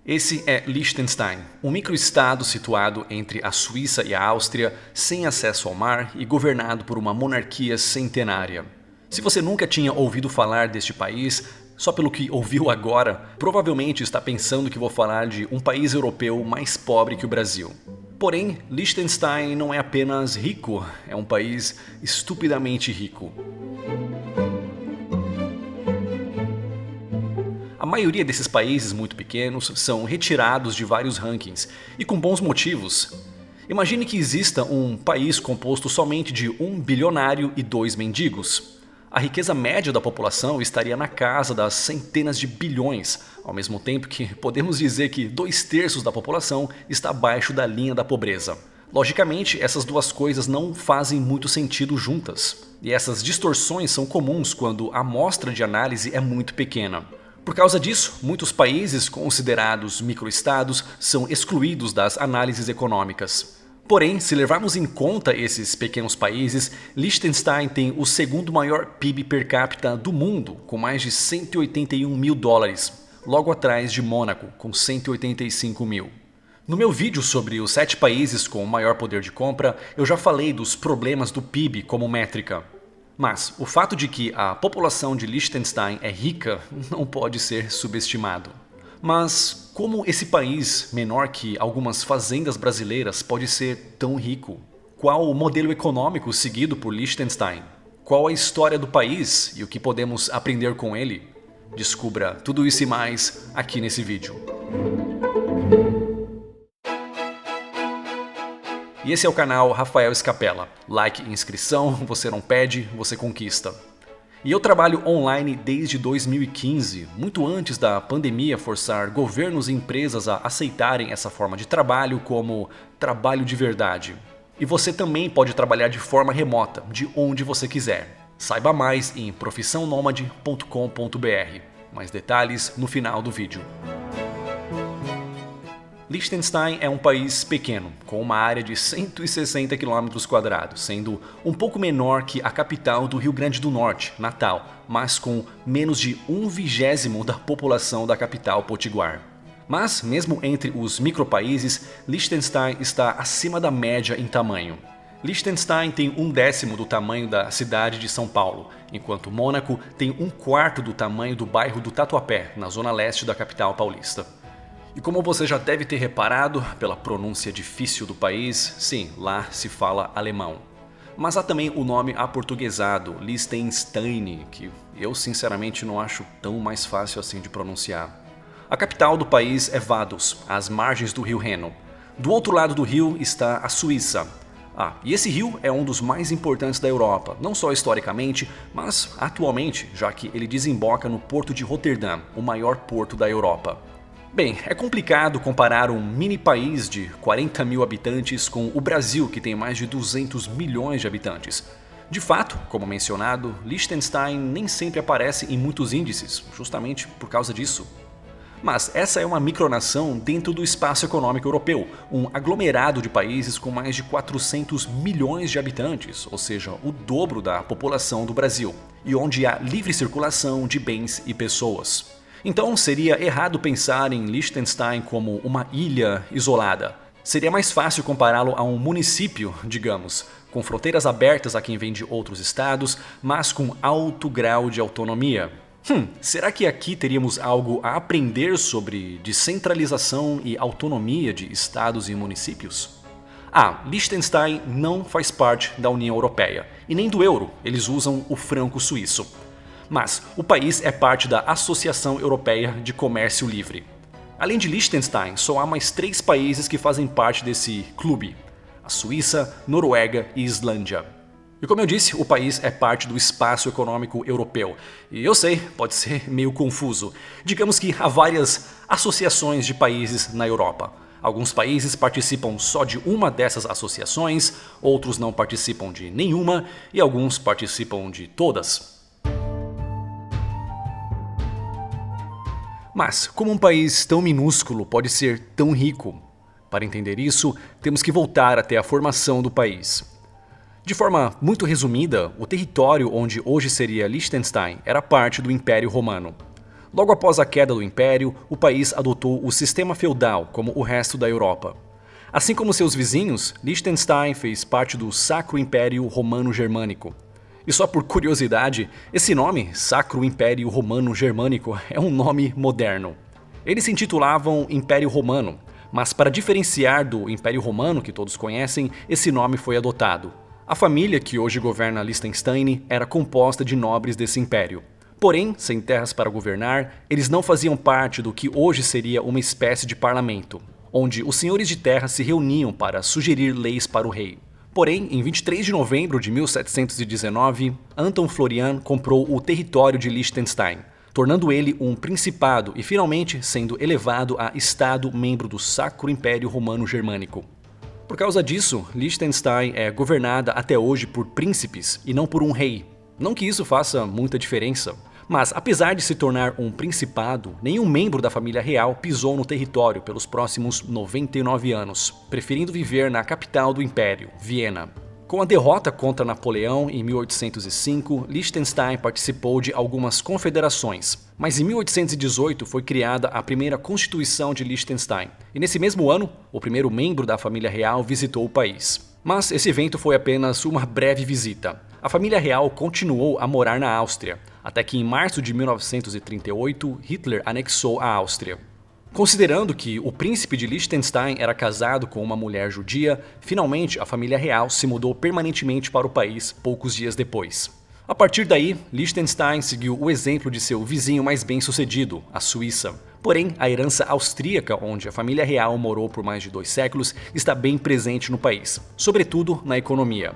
Esse é Liechtenstein, um microestado situado entre a Suíça e a Áustria, sem acesso ao mar e governado por uma monarquia centenária. Se você nunca tinha ouvido falar deste país, só pelo que ouviu agora, provavelmente está pensando que vou falar de um país europeu mais pobre que o Brasil. Porém, Liechtenstein não é apenas rico, é um país estupidamente rico. A maioria desses países muito pequenos são retirados de vários rankings, e com bons motivos. Imagine que exista um país composto somente de um bilionário e 2 mendigos. A riqueza média da população estaria na casa das centenas de bilhões, ao mesmo tempo que podemos dizer que 2/3 da população está abaixo da linha da pobreza. Logicamente, essas duas coisas não fazem muito sentido juntas, e essas distorções são comuns quando a amostra de análise é muito pequena. Por causa disso, muitos países considerados microestados são excluídos das análises econômicas. Porém, se levarmos em conta esses pequenos países, Liechtenstein tem o segundo maior PIB per capita do mundo, com mais de 181 mil dólares, logo atrás de Mônaco, com 185 mil. No meu vídeo sobre os 7 países com o maior poder de compra, eu já falei dos problemas do PIB como métrica. Mas o fato de que a população de Liechtenstein é rica não pode ser subestimado. Mas como esse país, menor que algumas fazendas brasileiras, pode ser tão rico? Qual o modelo econômico seguido por Liechtenstein? Qual a história do país e o que podemos aprender com ele? Descubra tudo isso e mais aqui nesse vídeo. E esse é o canal Rafael Scapella. Like e inscrição, você não pede, você conquista. E eu trabalho online desde 2015, muito antes da pandemia forçar governos e empresas a aceitarem essa forma de trabalho como trabalho de verdade. E você também pode trabalhar de forma remota, de onde você quiser. Saiba mais em profissãonomade.com.br. Mais detalhes no final do vídeo. Liechtenstein é um país pequeno, com uma área de 160 km², sendo um pouco menor que a capital do Rio Grande do Norte, Natal, mas com menos de 1/20 da população da capital Potiguar. Mas, mesmo entre os micropaíses, Liechtenstein está acima da média em tamanho. Liechtenstein tem 1/10 do tamanho da cidade de São Paulo, enquanto Mônaco tem 1/4 do tamanho do bairro do Tatuapé, na zona leste da capital paulista. E como você já deve ter reparado pela pronúncia difícil do país, sim, lá se fala alemão. Mas há também o nome aportuguesado, Liechtenstein, que eu sinceramente não acho tão mais fácil assim de pronunciar. A capital do país é Vaduz, às margens do rio Reno. Do outro lado do rio está a Suíça. E esse rio é um dos mais importantes da Europa, não só historicamente, mas atualmente, já que ele desemboca no porto de Roterdã, o maior porto da Europa. Bem, é complicado comparar um mini país de 40 mil habitantes com o Brasil, que tem mais de 200 milhões de habitantes. De fato, como mencionado, Liechtenstein nem sempre aparece em muitos índices, justamente por causa disso. Mas essa é uma micronação dentro do espaço econômico europeu, um aglomerado de países com mais de 400 milhões de habitantes, ou seja, o dobro da população do Brasil, e onde há livre circulação de bens e pessoas. Então seria errado pensar em Liechtenstein como uma ilha isolada. Seria mais fácil compará-lo a um município, digamos, com fronteiras abertas a quem vem de outros estados, mas com alto grau de autonomia. Será que aqui teríamos algo a aprender sobre descentralização e autonomia de estados e municípios? Liechtenstein não faz parte da União Europeia, e nem do euro, eles usam o franco suíço. Mas o país é parte da Associação Europeia de Comércio Livre. Além de Liechtenstein, só há mais 3 países que fazem parte desse clube: a Suíça, Noruega e Islândia. E como eu disse, o país é parte do espaço econômico europeu. E eu sei, pode ser meio confuso. Digamos que há várias associações de países na Europa. Alguns países participam só de uma dessas associações, outros não participam de nenhuma e alguns participam de todas. Mas como um país tão minúsculo pode ser tão rico? Para entender isso, temos que voltar até a formação do país. De forma muito resumida, o território onde hoje seria Liechtenstein era parte do Império Romano. Logo após a queda do Império, o país adotou o sistema feudal como o resto da Europa. Assim como seus vizinhos, Liechtenstein fez parte do Sacro Império Romano-Germânico. E só por curiosidade, esse nome, Sacro Império Romano-Germânico, é um nome moderno. Eles se intitulavam Império Romano, mas para diferenciar do Império Romano que todos conhecem, esse nome foi adotado. A família que hoje governa Liechtenstein era composta de nobres desse império. Porém, sem terras para governar, eles não faziam parte do que hoje seria uma espécie de parlamento, onde os senhores de terra se reuniam para sugerir leis para o rei. Porém, em 23 de novembro de 1719, Anton Florian comprou o território de Liechtenstein, tornando ele um principado e finalmente sendo elevado a estado membro do Sacro Império Romano-Germânico. Por causa disso, Liechtenstein é governada até hoje por príncipes e não por um rei. Não que isso faça muita diferença, mas apesar de se tornar um principado, nenhum membro da família real pisou no território pelos próximos 99 anos, preferindo viver na capital do império, Viena. Com a derrota contra Napoleão em 1805, Liechtenstein participou de algumas confederações, mas em 1818 foi criada a primeira Constituição de Liechtenstein, e nesse mesmo ano, o primeiro membro da família real visitou o país. Mas esse evento foi apenas uma breve visita. A família real continuou a morar na Áustria, até que em março de 1938 Hitler anexou a Áustria. Considerando que o príncipe de Liechtenstein era casado com uma mulher judia, finalmente a família real se mudou permanentemente para o país poucos dias depois. A partir daí, Liechtenstein seguiu o exemplo de seu vizinho mais bem-sucedido, a Suíça. Porém, a herança austríaca, onde a família real morou por mais de 2 séculos, está bem presente no país, sobretudo na economia.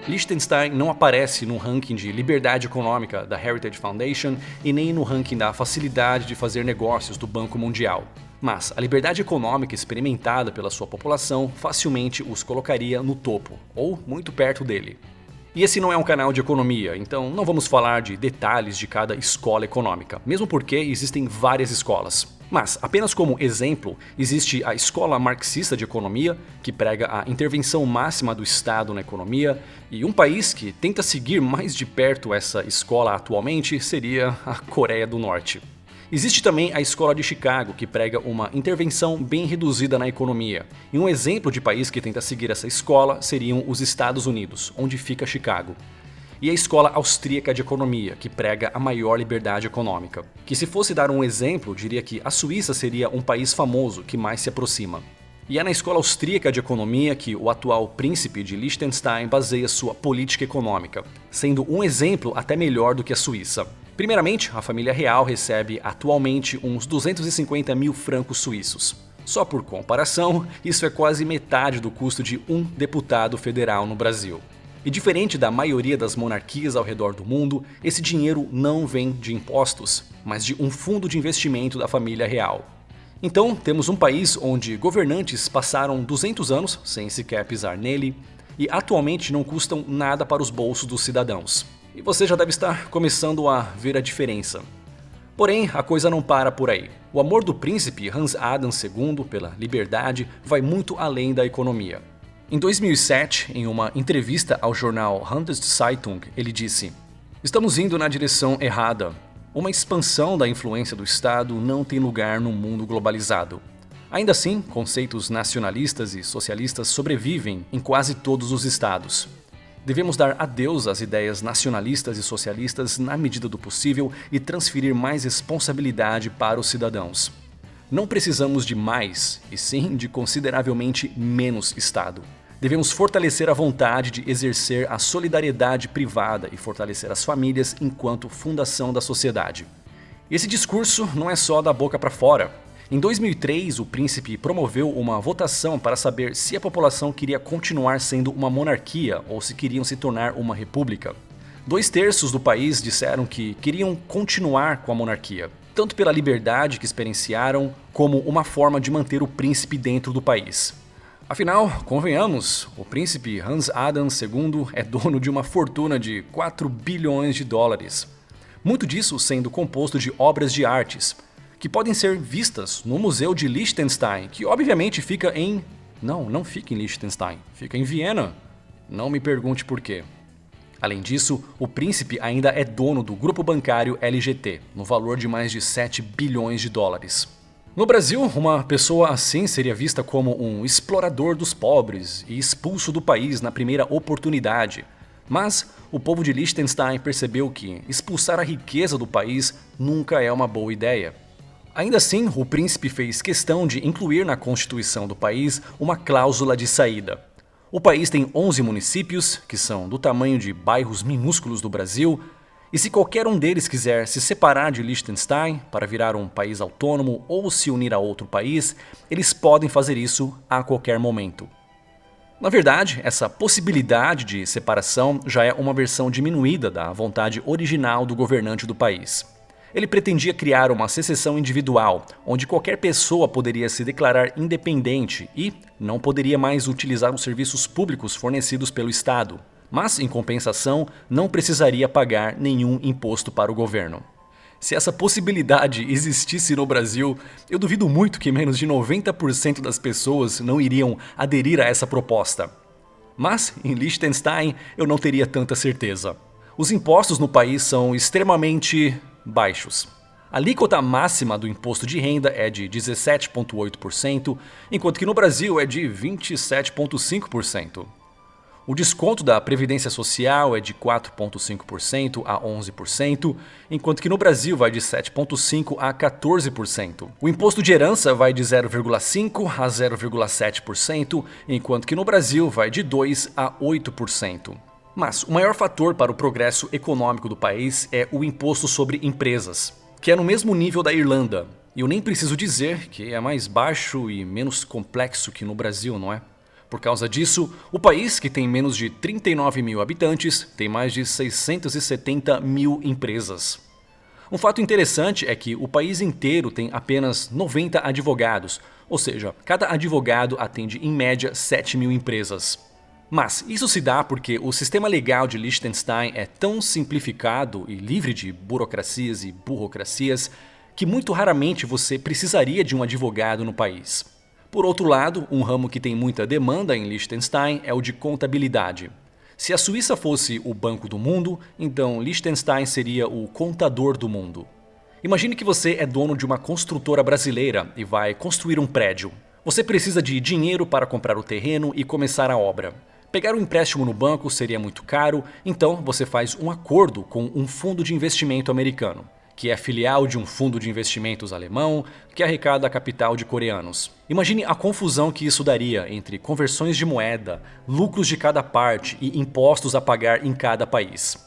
Liechtenstein não aparece no ranking de liberdade econômica da Heritage Foundation e nem no ranking da facilidade de fazer negócios do Banco Mundial. Mas a liberdade econômica experimentada pela sua população facilmente os colocaria no topo, ou muito perto dele. E esse não é um canal de economia, então não vamos falar de detalhes de cada escola econômica, mesmo porque existem várias escolas. Mas, apenas como exemplo, existe a escola marxista de economia, que prega a intervenção máxima do Estado na economia, e um país que tenta seguir mais de perto essa escola atualmente seria a Coreia do Norte. Existe também a escola de Chicago, que prega uma intervenção bem reduzida na economia. E um exemplo de país que tenta seguir essa escola seriam os Estados Unidos, onde fica Chicago. E a escola austríaca de economia, que prega a maior liberdade econômica. Que se fosse dar um exemplo, diria que a Suíça seria um país famoso que mais se aproxima. E é na escola austríaca de economia que o atual príncipe de Liechtenstein baseia sua política econômica, sendo um exemplo até melhor do que a Suíça. Primeiramente, a família real recebe atualmente uns 250 mil francos suíços. Só por comparação, isso é quase metade do custo de um deputado federal no Brasil. E diferente da maioria das monarquias ao redor do mundo, esse dinheiro não vem de impostos, mas de um fundo de investimento da família real. Então, temos um país onde governantes passaram 200 anos sem sequer pisar nele e atualmente não custam nada para os bolsos dos cidadãos. E você já deve estar começando a ver a diferença. Porém, a coisa não para por aí. O amor do príncipe Hans Adam II pela liberdade vai muito além da economia. Em 2007, em uma entrevista ao jornal Handelszeitung, ele disse: "Estamos indo na direção errada. Uma expansão da influência do Estado não tem lugar no mundo globalizado. Ainda assim, conceitos nacionalistas e socialistas sobrevivem em quase todos os estados. Devemos dar adeus às ideias nacionalistas e socialistas na medida do possível e transferir mais responsabilidade para os cidadãos. Não precisamos de mais, e sim de consideravelmente menos Estado. Devemos fortalecer a vontade de exercer a solidariedade privada e fortalecer as famílias enquanto fundação da sociedade." Esse discurso não é só da boca para fora. Em 2003, o príncipe promoveu uma votação para saber se a população queria continuar sendo uma monarquia ou se queriam se tornar uma república. 2/3 do país disseram que queriam continuar com a monarquia, tanto pela liberdade que experienciaram, como uma forma de manter o príncipe dentro do país. Afinal, convenhamos, o príncipe Hans Adam II é dono de uma fortuna de 4 bilhões de dólares. Muito disso sendo composto de obras de artes, que podem ser vistas no Museu de Liechtenstein, que obviamente fica em... Não fica em Liechtenstein, fica em Viena. Não me pergunte por quê. Além disso, o príncipe ainda é dono do grupo bancário LGT, no valor de mais de 7 bilhões de dólares. No Brasil, uma pessoa assim seria vista como um explorador dos pobres e expulso do país na primeira oportunidade. Mas o povo de Liechtenstein percebeu que expulsar a riqueza do país nunca é uma boa ideia. Ainda assim, o príncipe fez questão de incluir na constituição do país uma cláusula de saída. O país tem 11 municípios, que são do tamanho de bairros minúsculos do Brasil, e se qualquer um deles quiser se separar de Liechtenstein para virar um país autônomo ou se unir a outro país, eles podem fazer isso a qualquer momento. Na verdade, essa possibilidade de separação já é uma versão diminuída da vontade original do governante do país. Ele pretendia criar uma secessão individual, onde qualquer pessoa poderia se declarar independente e não poderia mais utilizar os serviços públicos fornecidos pelo Estado, mas, em compensação, não precisaria pagar nenhum imposto para o governo. Se essa possibilidade existisse no Brasil, eu duvido muito que menos de 90% das pessoas não iriam aderir a essa proposta. Mas, em Liechtenstein, eu não teria tanta certeza. Os impostos no país são extremamente baixos. A alíquota máxima do imposto de renda é de 17,8%, enquanto que no Brasil é de 27,5%. O desconto da Previdência Social é de 4,5% a 11%, enquanto que no Brasil vai de 7,5% a 14%. O imposto de herança vai de 0,5% a 0,7%, enquanto que no Brasil vai de 2% a 8%. Mas o maior fator para o progresso econômico do país é o imposto sobre empresas, que é no mesmo nível da Irlanda. E eu nem preciso dizer que é mais baixo e menos complexo que no Brasil, não é? Por causa disso, o país, que tem menos de 39 mil habitantes, tem mais de 670 mil empresas. Um fato interessante é que o país inteiro tem apenas 90 advogados, ou seja, cada advogado atende em média 7 mil empresas. Mas isso se dá porque o sistema legal de Liechtenstein é tão simplificado e livre de burocracias e burocracias que muito raramente você precisaria de um advogado no país. Por outro lado, um ramo que tem muita demanda em Liechtenstein é o de contabilidade. Se a Suíça fosse o banco do mundo, então Liechtenstein seria o contador do mundo. Imagine que você é dono de uma construtora brasileira e vai construir um prédio. Você precisa de dinheiro para comprar o terreno e começar a obra. Pegar um empréstimo no banco seria muito caro, então você faz um acordo com um fundo de investimento americano, que é filial de um fundo de investimentos alemão que arrecada capital de coreanos. Imagine a confusão que isso daria entre conversões de moeda, lucros de cada parte e impostos a pagar em cada país.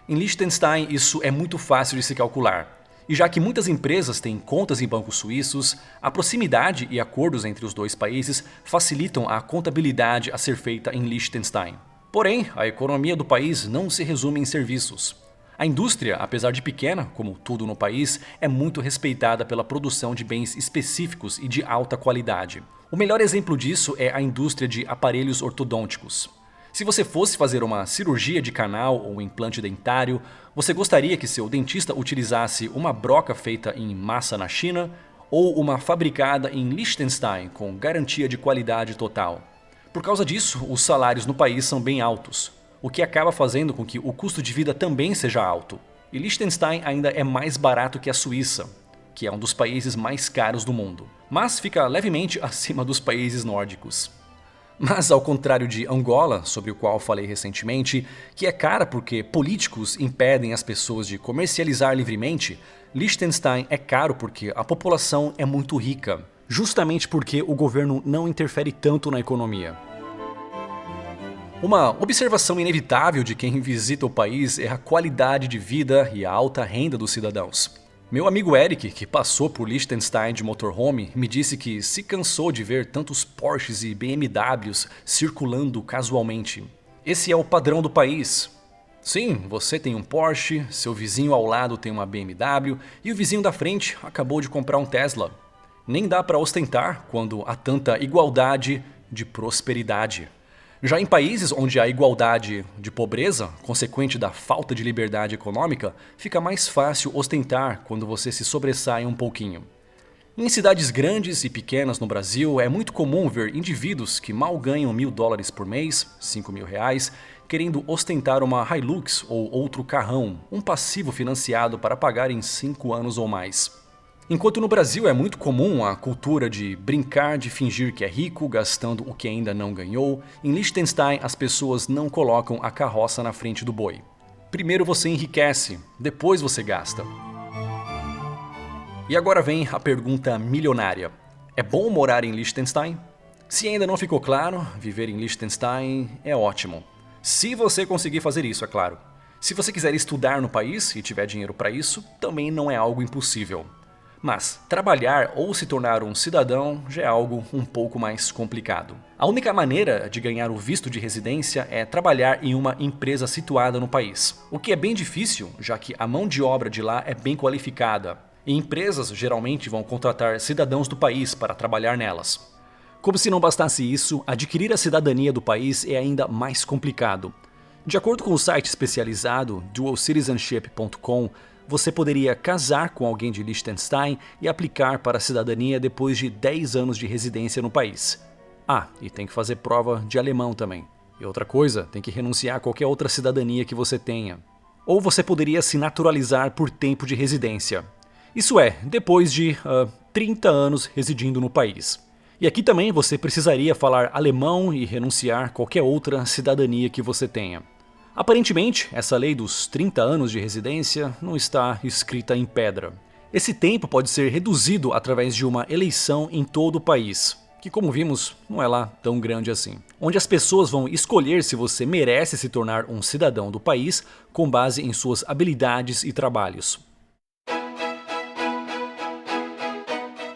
Em Liechtenstein, isso é muito fácil de se calcular. E já que muitas empresas têm contas em bancos suíços, a proximidade e acordos entre os dois países facilitam a contabilidade a ser feita em Liechtenstein. Porém, a economia do país não se resume em serviços. A indústria, apesar de pequena, como tudo no país, é muito respeitada pela produção de bens específicos e de alta qualidade. O melhor exemplo disso é a indústria de aparelhos ortodônticos. Se você fosse fazer uma cirurgia de canal ou implante dentário, você gostaria que seu dentista utilizasse uma broca feita em massa na China ou uma fabricada em Liechtenstein com garantia de qualidade total? Por causa disso, os salários no país são bem altos, o que acaba fazendo com que o custo de vida também seja alto. E Liechtenstein ainda é mais barato que a Suíça, que é um dos países mais caros do mundo, mas fica levemente acima dos países nórdicos. Mas ao contrário de Angola, sobre o qual falei recentemente, que é cara porque políticos impedem as pessoas de comercializar livremente, Liechtenstein é caro porque a população é muito rica, justamente porque o governo não interfere tanto na economia. Uma observação inevitável de quem visita o país é a qualidade de vida e a alta renda dos cidadãos. Meu amigo Eric, que passou por Liechtenstein de motorhome, me disse que se cansou de ver tantos Porsches e BMWs circulando casualmente. Esse é o padrão do país. Sim, você tem um Porsche, seu vizinho ao lado tem uma BMW e o vizinho da frente acabou de comprar um Tesla. Nem dá para ostentar quando há tanta igualdade de prosperidade. Já em países onde há igualdade de pobreza, consequente da falta de liberdade econômica, fica mais fácil ostentar quando você se sobressai um pouquinho. Em cidades grandes e pequenas no Brasil, é muito comum ver indivíduos que mal ganham $1.000 por mês, R$ 5.000, querendo ostentar uma Hilux ou outro carrão, um passivo financiado para pagar em 5 anos ou mais. Enquanto no Brasil é muito comum a cultura de brincar de fingir que é rico, gastando o que ainda não ganhou, em Liechtenstein as pessoas não colocam a carroça na frente do boi. Primeiro você enriquece, depois você gasta. E agora vem a pergunta milionária. É bom morar em Liechtenstein? Se ainda não ficou claro, viver em Liechtenstein é ótimo. Se você conseguir fazer isso, é claro. Se você quiser estudar no país e tiver dinheiro para isso, também não é algo impossível. Mas trabalhar ou se tornar um cidadão já é algo um pouco mais complicado. A única maneira de ganhar o visto de residência é trabalhar em uma empresa situada no país. O que é bem difícil, já que a mão de obra de lá é bem qualificada. E empresas geralmente vão contratar cidadãos do país para trabalhar nelas. Como se não bastasse isso, adquirir a cidadania do país é ainda mais complicado. De acordo com o site especializado dualcitizenship.com, você poderia casar com alguém de Liechtenstein e aplicar para a cidadania depois de 10 anos de residência no país. Ah, e tem que fazer prova de alemão também. E outra coisa, tem que renunciar a qualquer outra cidadania que você tenha. Ou você poderia se naturalizar por tempo de residência. Isso é, depois de 30 anos residindo no país. E aqui também você precisaria falar alemão e renunciar a qualquer outra cidadania que você tenha. Aparentemente, essa lei dos 30 anos de residência não está escrita em pedra. Esse tempo pode ser reduzido através de uma eleição em todo o país, que como vimos, não é lá tão grande assim. Onde as pessoas vão escolher se você merece se tornar um cidadão do país com base em suas habilidades e trabalhos.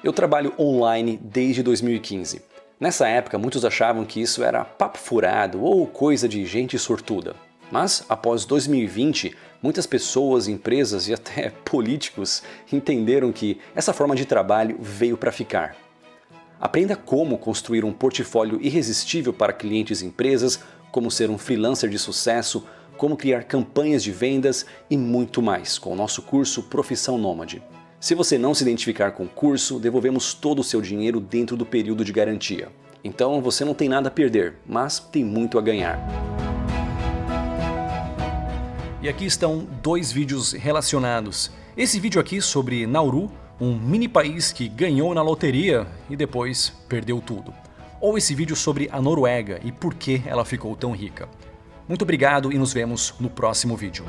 Eu trabalho online desde 2015. Nessa época, muitos achavam que isso era papo furado ou coisa de gente sortuda. Mas, após 2020, muitas pessoas, empresas e até políticos entenderam que essa forma de trabalho veio para ficar. Aprenda como construir um portfólio irresistível para clientes e empresas, como ser um freelancer de sucesso, como criar campanhas de vendas e muito mais com o nosso curso Profissão Nômade. Se você não se identificar com o curso, devolvemos todo o seu dinheiro dentro do período de garantia. Então você não tem nada a perder, mas tem muito a ganhar. E aqui estão 2 vídeos relacionados. Esse vídeo aqui sobre Nauru, um mini país que ganhou na loteria e depois perdeu tudo. Ou esse vídeo sobre a Noruega e por que ela ficou tão rica. Muito obrigado e nos vemos no próximo vídeo.